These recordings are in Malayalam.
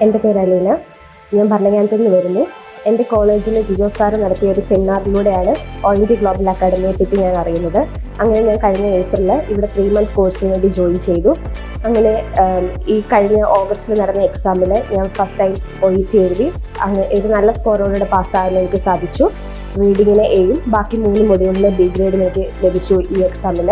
എൻ്റെ പേര് അലീന. ഞാൻ ഭരണങ്ങാനത്തിൽ നിന്ന് വരുന്നു. എൻ്റെ കോളേജിൽ ജിജോ സാറ് നടത്തിയ ഒരു സെമിനാറിലൂടെയാണ് OIMT ഗ്ലോബൽ അക്കാഡമിയെ പറ്റി ഞാൻ അറിയുന്നത്. അങ്ങനെ ഞാൻ കഴിഞ്ഞ ഏപ്രിലിൽ ഇവിടെ 3 month കോഴ്സിന് വേണ്ടി ജോയിൻ ചെയ്തു. അങ്ങനെ ഈ കഴിഞ്ഞ ഓഗസ്റ്റിൽ നടന്ന എക്സാമിൽ ഞാൻ ഫസ്റ്റ് ടൈം OET എഴുതി. അങ്ങനെ ഒരു നല്ല സ്കോറോടെ പാസ്സാകാൻ എനിക്ക് സാധിച്ചു. റീഡിങ്ങിന് Aയും ബാക്കി 3 മൊഡ്യൂളിന് B ഗ്രേഡും എനിക്ക് ലഭിച്ചു ഈ എക്സാമിൽ.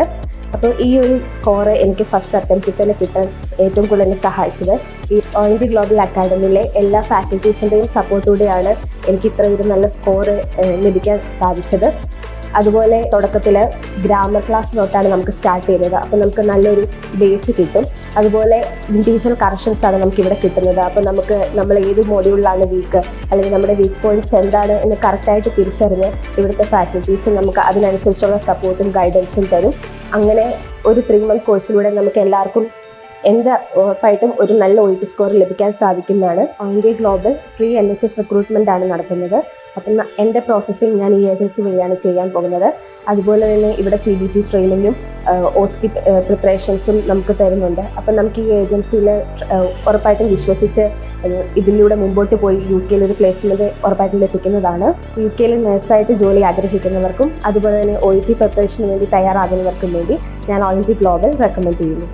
അപ്പോൾ ഈ ഒരു സ്കോർ എനിക്ക് ഫസ്റ്റ് അറ്റംപ്റ്റിൽ തന്നെ കിട്ടാൻ ഏറ്റവും കൂടുതൽ എന്നെ സഹായിച്ചത് ഈ OIMT ഗ്ലോബൽ അക്കാഡമിയിലെ എല്ലാ ഫാക്കൽറ്റീസിൻ്റെയും സപ്പോർട്ടോടെയാണ് എനിക്ക് ഇത്ര ഒരു നല്ല സ്കോർ ലഭിക്കാൻ സാധിച്ചത്. അതുപോലെ തുടക്കത്തിൽ ഗ്രാമർ ക്ലാസ് തൊട്ടാണ് നമുക്ക് സ്റ്റാർട്ട് ചെയ്യുന്നത്. അപ്പോൾ നമുക്ക് നല്ലൊരു ബേസ് കിട്ടും. അതുപോലെ ഇൻഡിവിജ്വൽ കറക്ഷൻസ് ആണ് നമുക്കിവിടെ കിട്ടുന്നത്. അപ്പോൾ നമ്മൾ ഏത് മോഡ്യൂളിലാണ് വീക്ക്, അല്ലെങ്കിൽ നമ്മുടെ വീക്ക് പോയിൻറ്റ്സ് എന്താണ് എന്ന് കറക്റ്റായിട്ട് തിരിച്ചറിഞ്ഞ് ഇവിടുത്തെ ഫാക്കൽറ്റീസ് നമുക്ക് അതിനനുസരിച്ചുള്ള സപ്പോർട്ടും ഗൈഡൻസും തരും. അങ്ങനെ ഒരു 3 month കോഴ്സിലൂടെ നമുക്ക് എല്ലാവർക്കും ഉറപ്പായിട്ടും ഒരു നല്ല OET സ്കോർ ലഭിക്കാൻ സാധിക്കുന്നതാണ്. OIMT global free NHS recruitment ആണ് നടത്തുന്നത്. അപ്പം എൻ്റെ പ്രോസസ്സിങ് ഞാൻ ഈ ഏജൻസി വഴിയാണ് ചെയ്യാൻ പോകുന്നത്. അതുപോലെ തന്നെ ഇവിടെ CBT ട്രെയിനിങ്ങും OSCE പ്രിപ്പറേഷൻസും നമുക്ക് തരുന്നുണ്ട്. അപ്പം നമുക്ക് ഈ ഏജൻസിയിൽ ഉറപ്പായിട്ടും വിശ്വസിച്ച് ഇതിലൂടെ മുമ്പോട്ട് പോയി UK ഒരു പ്ലേസ്മെൻറ്റ് ഉറപ്പായിട്ടും ലഭിക്കുന്നതാണ്. UK നഴ്സായിട്ട് ജോലി ആഗ്രഹിക്കുന്നവർക്കും അതുപോലെ തന്നെ OET പ്രിപ്പറേഷന് വേണ്ടി തയ്യാറാകുന്നവർക്കും വേണ്ടി ഞാൻ OIMT ഗ്ലോബൽ റെക്കമെൻഡ് ചെയ്യുന്നു.